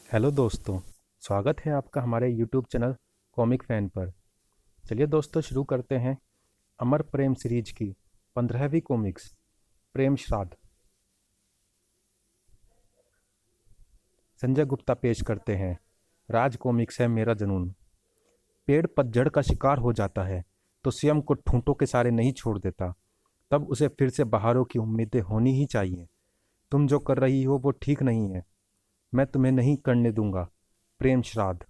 Hello दोस्तों। स्वागत है आपका हमारे यूट्यूब चैनल कॉमिक फैन पर। चलिए दोस्तों, शुरू करते हैं अमर प्रेम सीरीज की 15वीं कॉमिक्स प्रेम श्राद्ध। संजय गुप्ता पेश करते हैं राज कॉमिक्स है मेरा जुनून। पेड़ पतझड़ का शिकार हो जाता है तो स्वयं को ठूंठों के सारे नहीं छोड़ देता। तब उसे फिर से बहारों की उम्मीदें होनी ही चाहिए। तुम जो कर रही हो वो ठीक नहीं है। मैं तुम्हें नहीं करने दूंगा प्रेम श्राद्ध।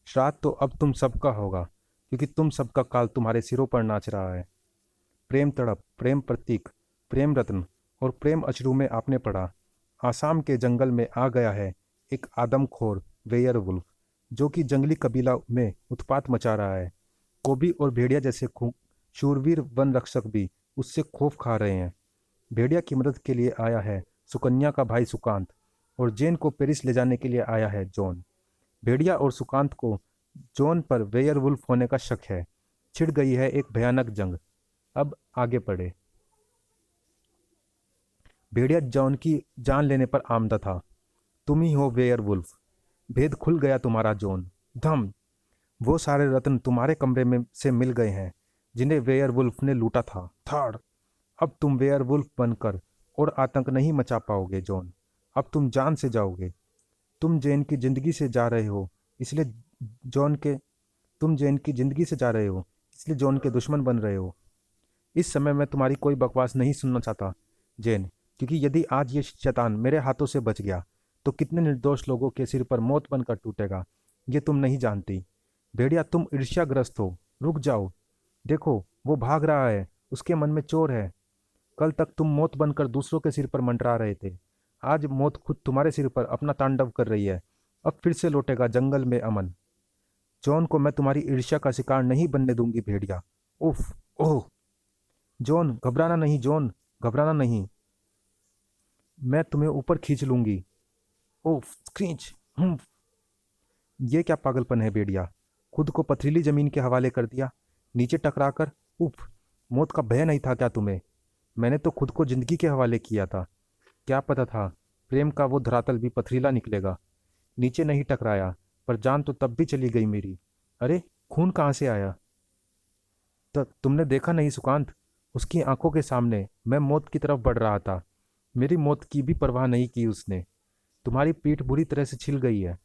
श्राद्ध तो अब तुम सबका होगा, क्योंकि तुम सबका काल तुम्हारे सिरों पर नाच रहा है। प्रेम तड़प, प्रेम प्रतीक, प्रेम रत्न और प्रेम अश्रु में आपने पढ़ा। आसाम के जंगल में आ गया है एक आदमखोर वेयरवुल्फ, जो कि जंगली कबीला में उत्पात मचा रहा है। कोबी और भेड़िया जैसे शूरवीर वन रक्षक भी उससे खौफ खा रहे हैं। भेड़िया की मदद के लिए आया है सुकन्या का भाई सुकांत, और जेन को पेरिस ले जाने के लिए आया है जॉन। भेड़िया और सुकांत को जॉन पर वेयरवुल्फ होने का शक है। छिड़ गई है एक भयानक जंग। अब आगे पढ़े। भेड़िया जॉन की जान लेने पर आमदा था। तुम ही हो वेयरवुल्फ। भेद खुल गया तुम्हारा जॉन। धम। वो सारे रत्न तुम्हारे कमरे में से मिल गए हैं जिन्हें वेयरवुल्फ ने लूटा था। थाड़। अब तुम वेयरवुल्फ बनकर और आतंक नहीं मचा पाओगे जॉन। अब तुम जान से जाओगे। तुम जेन की जिंदगी से जा रहे हो, इसलिए जॉन के तुम जेन की जिंदगी से जा रहे हो, इसलिए जॉन के दुश्मन बन रहे हो। इस समय मैं तुम्हारी कोई बकवास नहीं सुनना चाहता जेन, क्योंकि यदि आज ये शैतान मेरे हाथों से बच गया तो कितने निर्दोष लोगों के सिर पर मौत बनकर टूटेगा, ये तुम नहीं जानती। भेड़िया, तुम ईर्ष्याग्रस्त हो। रुक जाओ। देखो, वो भाग रहा है। उसके मन में चोर है। कल तक तुम मौत बनकर दूसरों के सिर पर मंडरा रहे थे। आज मौत खुद तुम्हारे सिर पर अपना तांडव कर रही है। अब फिर से लौटेगा जंगल में अमन। जॉन को मैं तुम्हारी ईर्ष्या का शिकार नहीं बनने दूंगी भेड़िया। उफ। ओह। जॉन, घबराना नहीं जॉन, घबराना नहीं। मैं तुम्हें ऊपर खींच लूंगी। उफ। खींच। हुम्फ। ये क्या पागलपन है भेड़िया। खुद को पथरीली जमीन के हवाले कर दिया, नीचे टकराकर। उफ। मौत का भय नहीं था क्या तुम्हें? मैंने तो खुद को जिंदगी के हवाले किया था। क्या पता था प्रेम का वो धरातल भी पथरीला निकलेगा। नीचे नहीं टकराया, पर जान तो तब भी चली गई मेरी। अरे, खून कहाँ से आया? तुमने देखा नहीं सुकांत? उसकी आंखों के सामने मैं मौत की तरफ बढ़ रहा था। मेरी मौत की भी परवाह नहीं की उसने। तुम्हारी पीठ बुरी तरह से छिल गई है।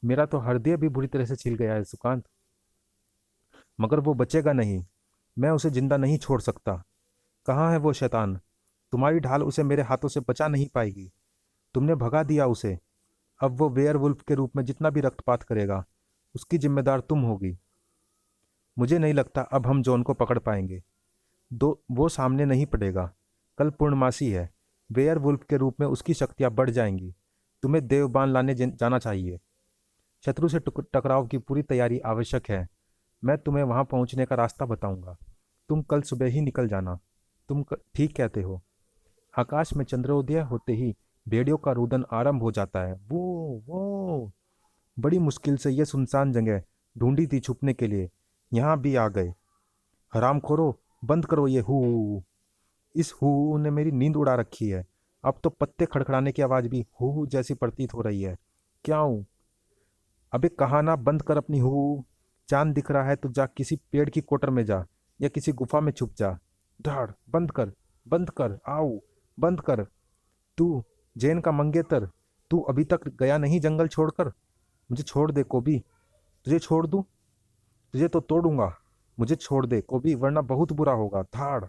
मेरा तो हृदय भी बुरी तरह से छिल गया है सुकांत। मगर वो बचेगा नहीं। मैं उसे जिंदा नहीं छोड़ सकता। कहाँ है वो शैतान? तुम्हारी ढाल उसे मेरे हाथों से बचा नहीं पाएगी। तुमने भगा दिया उसे। अब वो वेयरवुल्फ के रूप में जितना भी रक्तपात करेगा, उसकी जिम्मेदार तुम होगी। मुझे नहीं लगता अब हम जॉन को पकड़ पाएंगे। दो वो सामने नहीं पड़ेगा। कल पूर्णमासी है। वेयरवुल्फ के रूप में उसकी शक्तियां बढ़ जाएंगी। तुम्हें देवबान लाने जाना चाहिए। शत्रु से टकराव की पूरी तैयारी आवश्यक है। मैं तुम्हें वहां पहुंचने का रास्ता बताऊंगा। तुम कल सुबह ही निकल जाना। ठीक कहते हो। आकाश में चंद्रोदय होते ही भेड़ियों का रुदन आरंभ हो जाता है। वो बड़ी मुश्किल से ये सुनसान जगह ढूंढी थी छुपने के लिए। यहाँ भी आ गए। हरामखोरो, बंद करो ये हु। इस हु ने मेरी नींद उड़ा रखी है। अब तो पत्ते खड़खड़ाने की आवाज भी हु जैसी प्रतीत हो रही है। क्या हूँ? अबे कहा ना बंद कर अपनी हु। चांद दिख रहा है तो जा किसी पेड़ की कोटर में जा, या किसी गुफा में छुप जा। धाड़। बंद कर। बंद कर। आओ। बंद कर। तू जैन का मंगेतर, तू अभी तक गया नहीं जंगल छोड़कर? मुझे छोड़ दे कोबी। तुझे छोड़ दूं? तुझे तो तोड़ूंगा। मुझे छोड़ दे कोबी, वरना बहुत बुरा होगा। धाड़।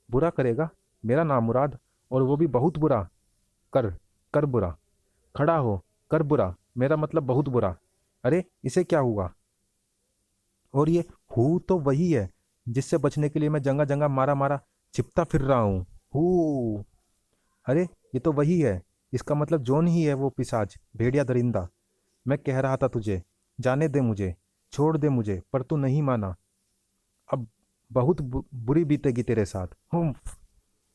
बुरा करेगा? मेरा नाम मुराद, और वो भी बहुत बुरा। कर। कर बुरा। खड़ा हो। कर बुरा, मेरा मतलब बहुत बुरा। अरे, इसे क्या हुआ? और ये हु तो वही है जिससे बचने के लिए मैं जंगा जंगा मारा मारा छिपता फिर रहा हूँ। हु। अरे, ये तो वही है। इसका मतलब जॉन ही है वो पिशाच भेड़िया दरिंदा। मैं कह रहा था तुझे, जाने दे मुझे, छोड़ दे मुझे, पर तू नहीं माना। अब बहुत बुरी बीतेगी तेरे साथ। हुम्फ।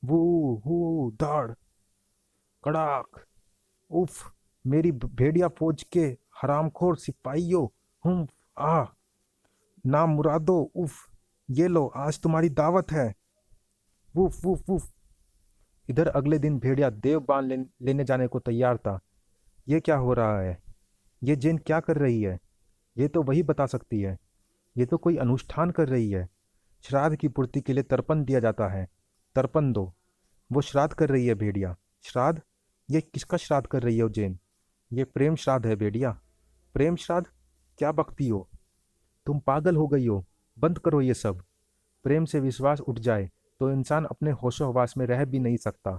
वो हु दाड़। कड़ाक। उफ। मेरी भेड़िया फौज के हरामखोर सिपाहियों। हुम्फ। आ। नाम मुरादो। उफ। ये लो, आज तुम्हारी दावत है। Woof woof woof. इधर अगले दिन भेड़िया देवबान लेने जाने को तैयार था। ये क्या हो रहा है? ये जेन क्या कर रही है? ये तो वही बता सकती है। ये तो कोई अनुष्ठान कर रही है। श्राद्ध की पूर्ति के लिए तर्पण दिया जाता है। तर्पण दो। वो श्राद्ध कर रही है भेड़िया। श्राद्ध? ये किसका श्राद्ध कर रही है उज्जैन? ये प्रेम श्राद्ध है भेड़िया। प्रेम श्राद्ध? क्या बकती हो? तुम पागल हो गई हो। बंद करो ये सब। प्रेम से विश्वास उठ जाए तो इंसान अपने होशो हवास में रह भी नहीं सकता।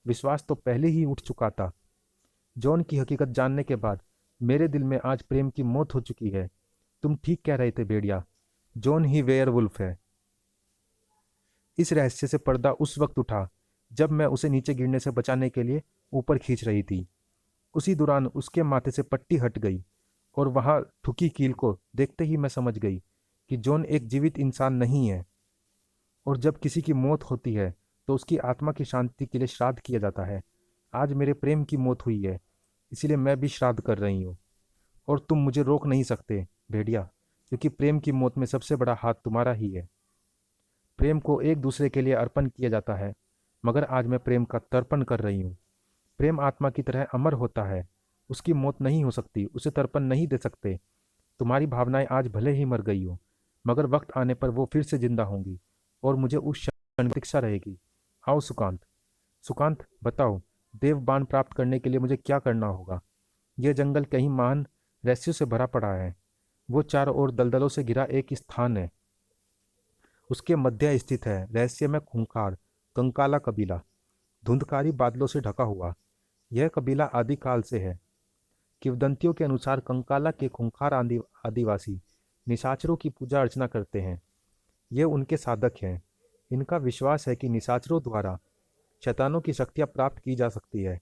विश्वास तो पहले ही उठ चुका था। जॉन की हकीकत जानने के बाद मेरे दिल में आज प्रेम की मौत हो चुकी है। तुम ठीक कह रहे थे भेड़िया। जॉन ही वेयरवुल्फ है। इस रहस्य से पर्दा उस वक्त उठा जब मैं उसे नीचे गिरने से बचाने के लिए ऊपर खींच रही थी। उसी दौरान उसके माथे से पट्टी हट गई और वहां ठुकी कील को देखते ही मैं समझ गई कि जॉन एक जीवित इंसान नहीं है। और जब किसी की मौत होती है तो उसकी आत्मा की शांति के लिए श्राद्ध किया जाता है। आज मेरे प्रेम की मौत हुई है, इसलिए मैं भी श्राद्ध कर रही हूँ। और तुम मुझे रोक नहीं सकते भेड़िया, क्योंकि प्रेम की मौत में सबसे बड़ा हाथ तुम्हारा ही है। प्रेम को एक दूसरे के लिए अर्पण किया जाता है, मगर आज मैं प्रेम का तर्पण कर रही हूँ। प्रेम आत्मा की तरह अमर होता है। उसकी मौत नहीं हो सकती, उसे तर्पण नहीं दे सकते। तुम्हारी भावनाएं आज भले ही मर गई हो, मगर वक्त आने पर वो फिर से जिंदा होंगी और मुझे उस क्षण की प्रतीक्षा रहेगी। आओ सुकांत। सुकांत, बताओ, देव बाण प्राप्त करने के लिए मुझे क्या करना होगा? यह जंगल कहीं महान रहस्यों से भरा पड़ा है। वो चारों ओर दलदलों से घिरा एक स्थान है। उसके मध्य स्थित है रहस्यमय खूंखार कंकाला कबीला, धुंधकारी बादलों से ढका हुआ। यह कबीला आदिकाल से है। किंवदंतियों के अनुसार कंकाला के खूंखार आदिवासी निशाचरों की पूजा अर्चना करते हैं। ये उनके साधक हैं। इनका विश्वास है कि निशाचरों द्वारा शैतानों की शक्तियाँ प्राप्त की जा सकती है,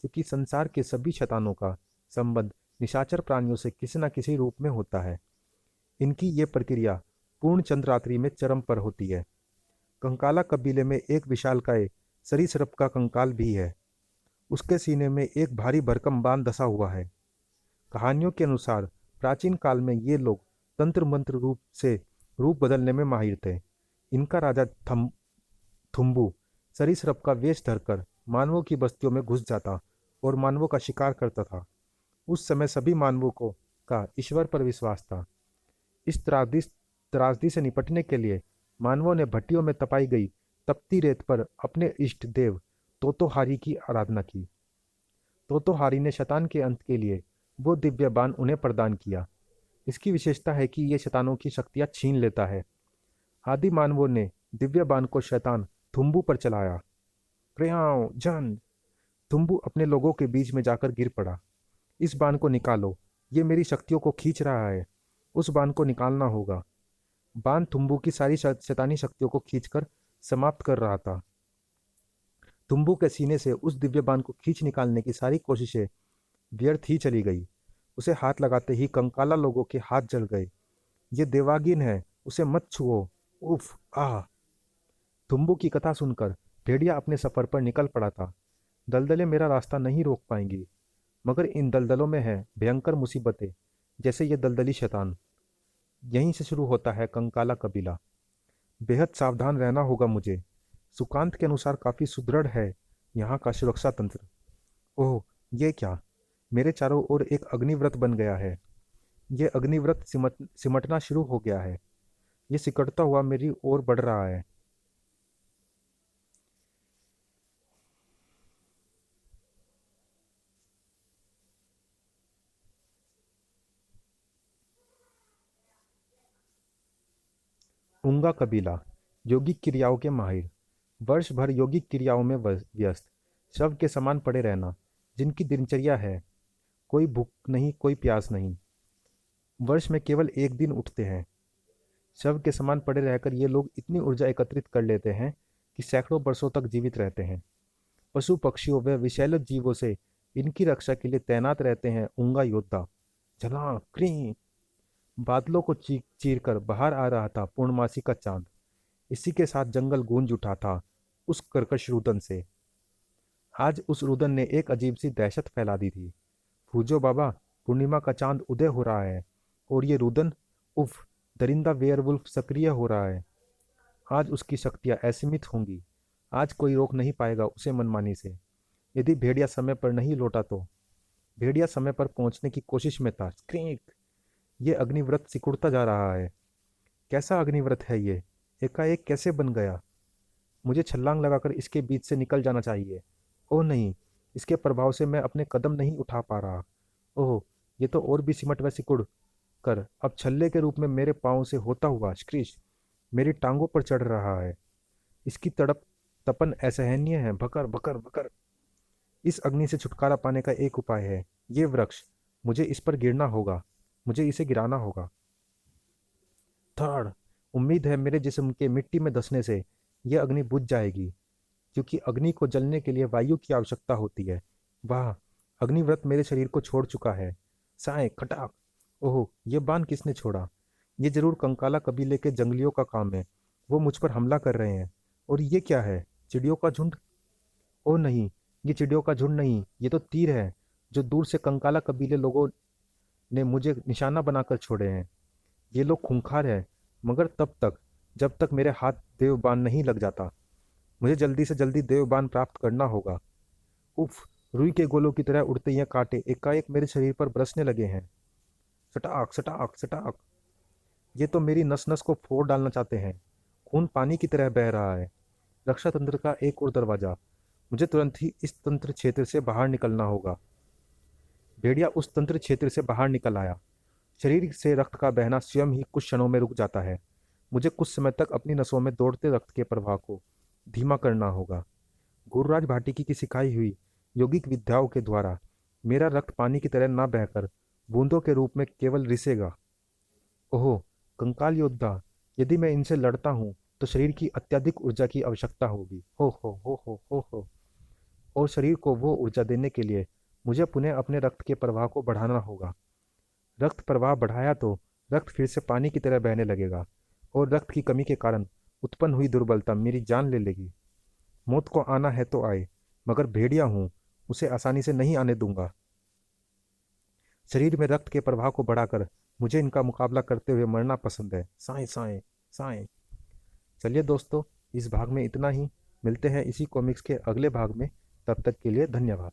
क्योंकि संसार के सभी शैतानों का संबंध निशाचर प्राणियों से किसी न किसी रूप में होता है। इनकी ये प्रक्रिया पूर्ण चंद्ररात्रि में चरम पर होती है। कंकाला कबीले में एक विशालकाय सरीसृप का कंकाल भी है। उसके सीने में एक भारी भरकम बाण धंसा हुआ है। कहानियों के अनुसार प्राचीन काल में ये लोग तंत्र मंत्र रूप से रूप बदलने में माहिर थे। इनका राजा थुम्बू सरीसृप का वेश धरकर मानवों की बस्तियों में घुस जाता और मानवों का शिकार करता था। उस समय सभी मानवों को का ईश्वर पर विश्वास था। इस त्रासदी से निपटने के लिए मानवों ने भट्टियों में तपाई गई तपती रेत पर अपने इष्ट देव तोतोहारी की आराधना की। तोतोहारी ने शैतान के अंत के लिए वो दिव्य बाण उन्हें प्रदान किया। इसकी विशेषता है कि ये शैतानों की शक्तियां छीन लेता है। आदि मानवों ने दिव्य बाण को शैतान थुम्बू पर चलाया। प्रियाओ जन। थुम्बू अपने लोगों के बीच में जाकर गिर पड़ा। इस बाण को निकालो, ये मेरी शक्तियों को खींच रहा है। उस बाण को निकालना होगा। बाण थुम्बू की सारी शैतानी शक्तियों को खींचकर समाप्त कर रहा था। तुम्बू के सीने से उस दिव्य बाण को खींच निकालने की सारी कोशिशें व्यर्थ ही चली गई। उसे हाथ लगाते ही कंकाला लोगों के हाथ जल गए। ये देवागिन है, उसे मत छुओ। उफ आह। तुम्बू की कथा सुनकर भेड़िया अपने सफर पर निकल पड़ा था। दलदलें मेरा रास्ता नहीं रोक पाएंगी, मगर इन दलदलों में है भयंकर मुसीबतें, जैसे ये दलदली शैतान। यहीं से शुरू होता है कंकाला कबीला। बेहद सावधान रहना होगा मुझे। सुकांत के अनुसार काफी सुदृढ़ है यहाँ का सुरक्षा तंत्र। ओह, ये क्या? मेरे चारों ओर एक अग्निव्रत बन गया है। ये अग्निव्रत सिमटना शुरू हो गया है। ये सिकड़ता हुआ मेरी ओर बढ़ रहा है। उंगा कबीला, यौगिक क्रियाओं के माहिर। वर्ष भर यौगिक क्रियाओं में व्यस्त, शव के समान पड़े रहना जिनकी दिनचर्या है। कोई भूख नहीं, कोई प्यास नहीं। वर्ष में केवल एक दिन उठते हैं। शव के समान पड़े रहकर ये लोग इतनी ऊर्जा एकत्रित कर लेते हैं कि सैकड़ों वर्षों तक जीवित रहते हैं। पशु पक्षियों व विषैले जीवों से इनकी रक्षा के लिए तैनात रहते हैं उंगा योद्धा। झलां क्री। बादलों को चीर कर बाहर आ रहा था पूर्णमासी का चांद। इसी के साथ जंगल गूंज उठा था उस कर्कश रुदन से। आज उस रुदन ने एक अजीब सी दहशत फैला दी थी। फूजो बाबा, पूर्णिमा का चांद उदय हो रहा है और ये रुदन, उफ, दरिंदा वेयरवुल्फ सक्रिय हो रहा है। आज उसकी शक्तियां असीमित होंगी। आज कोई रोक नहीं पाएगा उसे मनमानी से। यदि भेड़िया समय पर नहीं लौटा तो। भेड़िया समय पर पहुंचने की कोशिश में था। स्क्रीक। ये अग्निव्रत सिकुड़ता जा रहा है। कैसा अग्निव्रत है ये? एकाएक कैसे बन गया? मुझे छलांग लगाकर इसके बीच से निकल जाना चाहिए। ओह नहीं, इसके प्रभाव से मैं अपने कदम नहीं उठा पा रहा। ओह, ये तो और भी सिमट व सिकुड़ कर अब छल्ले के रूप में मेरे पाँव से होता हुआ स्क्रीच मेरी टांगों पर चढ़ रहा है। इसकी तड़प तपन असहनीय है। भकर भकर भकर। इस अग्नि से छुटकारा पाने का एक उपाय है, ये वृक्ष। मुझे इस पर गिरना होगा, मुझे इसे गिराना होगा। थर्ड। उम्मीद है मेरे जिस्म के मिट्टी में धंसने से यह अग्नि बुझ जाएगी, क्योंकि अग्नि को जलने के लिए वायु की आवश्यकता होती है। वाह, अग्निव्रत मेरे शरीर को छोड़ चुका है। साए खटाक। ओह, ये बाण किसने छोड़ा? ये जरूर कंकाला कबीले के जंगलियों का काम है। वो मुझ पर हमला कर रहे हैं। और ये क्या है? चिड़ियों का झुंड? ओह नहीं, ये चिड़ियों का झुंड नहीं, ये तो तीर है जो दूर से कंकाला कबीले लोगों ने मुझे निशाना बनाकर छोड़े हैं। ये लोग खूंखार हैं, मगर तब तक जब तक मेरे हाथ देवबान नहीं लग जाता। मुझे जल्दी से जल्दी देवबान प्राप्त करना होगा। उफ। रुई के गोलों की तरह उड़ते ये कांटे एकाएक मेरे शरीर पर बरसने लगे हैं। सटाक सटाक सटाक। ये तो मेरी नस नस को फोड़ डालना चाहते हैं। खून पानी की तरह बह रहा है। रक्षा तंत्र का एक और दरवाजा। मुझे तुरंत ही इस तंत्र क्षेत्र से बाहर निकलना होगा। भेड़िया उस तंत्र क्षेत्र से बाहर निकल आया। शरीर से रक्त का बहना स्वयं ही कुछ क्षणों में रुक जाता है। मुझे कुछ समय तक अपनी नसों में दौड़ते रक्त के प्रवाह को धीमा करना होगा। गुरुराज भाटिकी की सिखाई हुई यौगिक विद्याओं के द्वारा मेरा रक्त पानी की तरह ना बहकर बूंदों के रूप में केवल रिसेगा। ओह, कंकाल योद्धा, यदि मैं इनसे लड़ता हूँ तो शरीर की अत्यधिक ऊर्जा की आवश्यकता होगी। हो। और शरीर को वो ऊर्जा देने के लिए मुझे पुनः अपने रक्त के प्रवाह को बढ़ाना होगा। रक्त प्रवाह बढ़ाया तो रक्त फिर से पानी की तरह बहने लगेगा, और रक्त की कमी के कारण उत्पन्न हुई दुर्बलता मेरी जान ले लेगी। मौत को आना है तो आए, मगर भेड़िया हूँ, उसे आसानी से नहीं आने दूंगा। शरीर में रक्त के प्रवाह को बढ़ाकर मुझे इनका मुकाबला करते हुए मरना पसंद है। साएं साएं साएं। चलिए दोस्तों, इस भाग में इतना ही। मिलते हैं इसी कॉमिक्स के अगले भाग में। तब तक के लिए धन्यवाद।